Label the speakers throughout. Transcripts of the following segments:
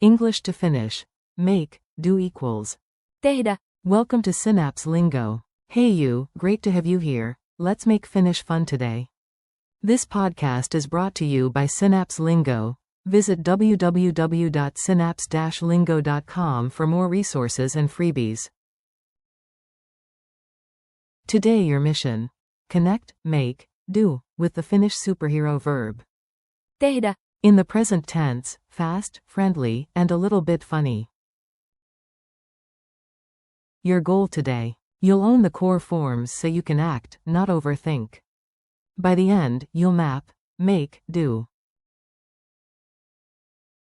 Speaker 1: English to finish. Make, do equals.
Speaker 2: tehdä.
Speaker 1: Welcome to Synapse Lingo. Hey you, great to have you here. Let's make Finnish fun today. This podcast is brought to you by Synapse Lingo. Visit www.synapse-lingo.com for more resources and freebies. Today your mission. Connect, make, do, with the Finnish superhero verb.
Speaker 2: Tehdä.
Speaker 1: In the present tense, fast, friendly, and a little bit funny. Your goal today. You'll own the core forms so you can act, not overthink. By the end, you'll map, make, do.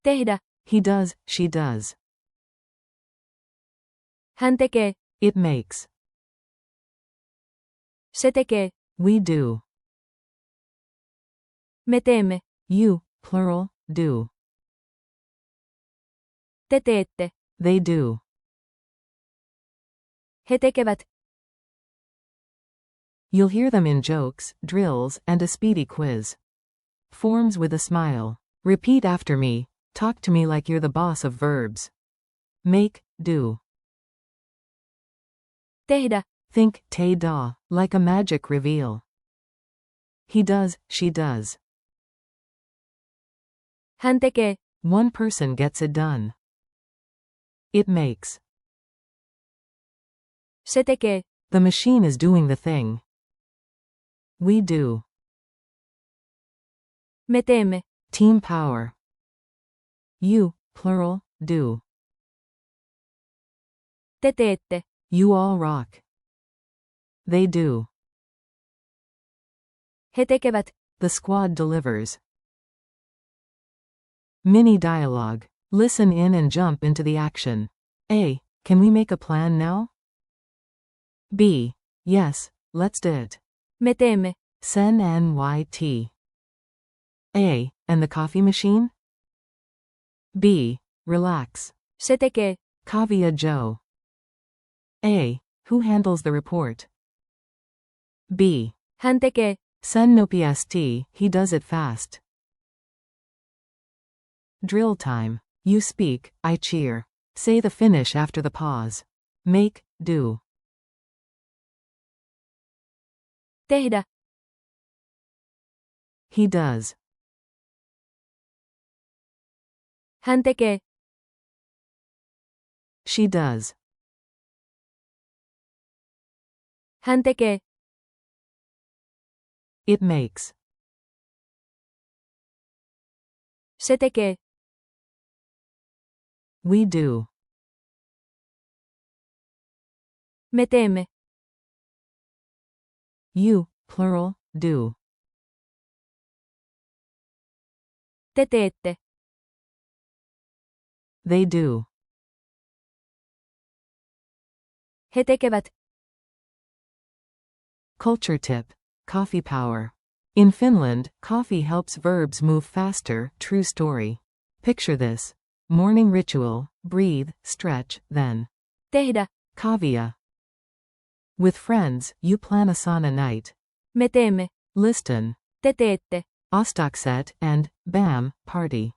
Speaker 2: Tehdä.
Speaker 1: He does, she does.
Speaker 2: Hän tekee.
Speaker 1: It makes.
Speaker 2: Se tekee.
Speaker 1: We do.
Speaker 2: Me teemme.
Speaker 1: You, plural, do.
Speaker 2: Te teette.
Speaker 1: They do.
Speaker 2: He tekevät.
Speaker 1: You'll hear them in jokes, drills, and a speedy quiz. Forms with a smile. Repeat after me. Talk to me like you're the boss of verbs. Make, do.
Speaker 2: Tehdä.
Speaker 1: Think, tehdä, like a magic reveal. He does, she does.
Speaker 2: Hän tekee.
Speaker 1: One person gets it done. It makes.
Speaker 2: Se tekee.
Speaker 1: The machine is doing the thing. We do.
Speaker 2: Me teemme.
Speaker 1: Team power. You, plural, do.
Speaker 2: Te teette.
Speaker 1: You all rock. They do.
Speaker 2: He tekevät.
Speaker 1: The squad delivers. Mini dialogue. Listen in and jump into the action. A. Can we make a plan now? B. Yes, let's do it.
Speaker 2: Me teemme.
Speaker 1: Sen NYT. A. And the coffee machine? B. Relax.
Speaker 2: Se tekee.
Speaker 1: Kavia Joe. A. Who handles the report? B.
Speaker 2: Hän tekee.
Speaker 1: Sen nopeasti, he does it fast. Drill time. You speak, I cheer. Say the finish after the pause. Make, do.
Speaker 2: Tehdä.
Speaker 1: He does.
Speaker 2: Hän tekee.
Speaker 1: She does.
Speaker 2: Hän tekee.
Speaker 1: It makes.
Speaker 2: Se tekee.
Speaker 1: We do.
Speaker 2: Me teemme.
Speaker 1: You, plural, do.
Speaker 2: Te teette.
Speaker 1: They do.
Speaker 2: He tekevät.
Speaker 1: Culture tip. Coffee power. In Finland, coffee helps verbs move faster, true story. Picture this. Morning ritual, breathe, stretch, then.
Speaker 2: Tehdä.
Speaker 1: Kavia. With friends, you plan a sauna night.
Speaker 2: Me teemme.
Speaker 1: Listen.
Speaker 2: Te teette.
Speaker 1: Ostakset and, bam, party.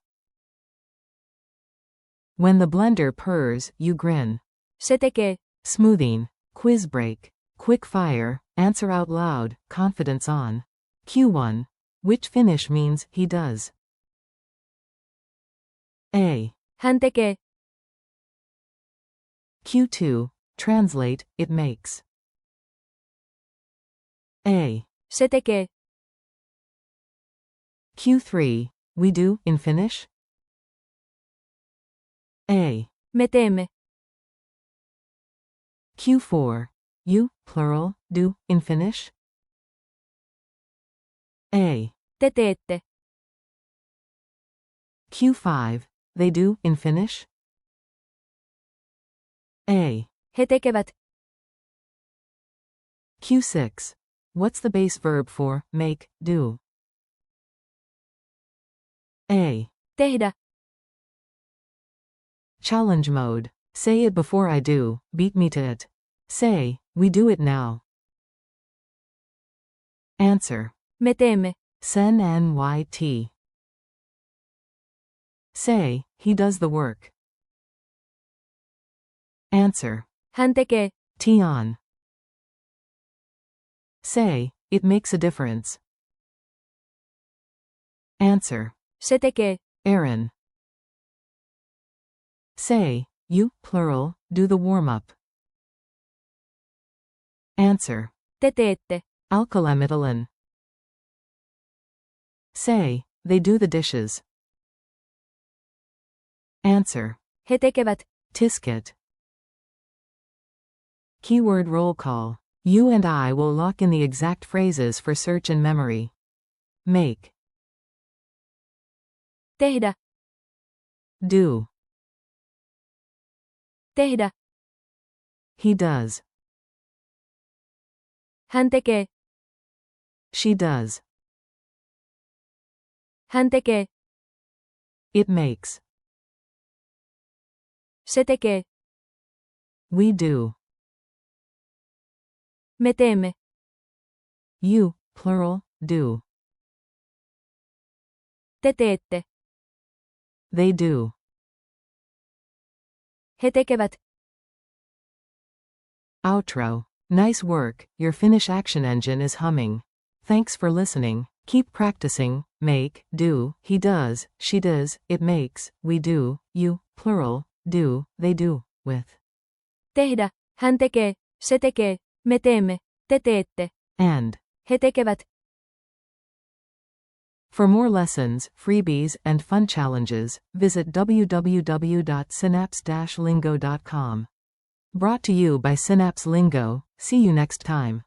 Speaker 1: When the blender purrs, you grin.
Speaker 2: Se tekee.
Speaker 1: Smoothing. Quiz break. Quick fire, answer out loud, confidence on. Ch.5. Which Finnish means, he does. A.
Speaker 2: Hän tekee.
Speaker 1: Ch.2. Translate, it makes. A.
Speaker 2: Se tekee.
Speaker 1: Ch.3. We do, in Finnish? A.
Speaker 2: Me teemme.
Speaker 1: Ch.4. You, plural, do, in Finnish? A.
Speaker 2: Te teette.
Speaker 1: Ch.5. They do, in Finnish? A.
Speaker 2: He tekevät.
Speaker 1: Ch.6. What's the base verb for make, do? A.
Speaker 2: Tehdä.
Speaker 1: Challenge mode. Say it before I do, beat me to it. Say, we do it now. Answer.
Speaker 2: Me teemme.
Speaker 1: Sen NYT. Say, he does the work. Answer.
Speaker 2: Hän tekee.
Speaker 1: Tion. Say, it makes a difference. Answer.
Speaker 2: Se tekee.
Speaker 1: Aaron. Say, you, plural, do the warm-up. Answer.
Speaker 2: Te teette.
Speaker 1: Alkylamidolin. Say, they do the dishes. Answer.
Speaker 2: He tekevät.
Speaker 1: Tisket. Keyword roll call. You and I will lock in the exact phrases for search in memory. Make.
Speaker 2: Tehdä.
Speaker 1: Do.
Speaker 2: Tehdä.
Speaker 1: He does.
Speaker 2: Hän tekee.
Speaker 1: She does.
Speaker 2: Hän tekee.
Speaker 1: It makes.
Speaker 2: Se tekee.
Speaker 1: We do.
Speaker 2: Me teemme.
Speaker 1: You, plural, do.
Speaker 2: Te teette.
Speaker 1: They do.
Speaker 2: He tekevät.
Speaker 1: Outro. Nice work, your Finnish action engine is humming. Thanks for listening. Keep practicing. Make, do, he does, she does, it makes, we do, you, plural, do, they do, with.
Speaker 2: Tehdä. Hän tekee. Se tekee. Me teemme. Te teette.
Speaker 1: And.
Speaker 2: He tekevät.
Speaker 1: For more lessons, freebies, and fun challenges, visit www.synapse-lingo.com. Brought to you by Synapse Lingo. See you next time.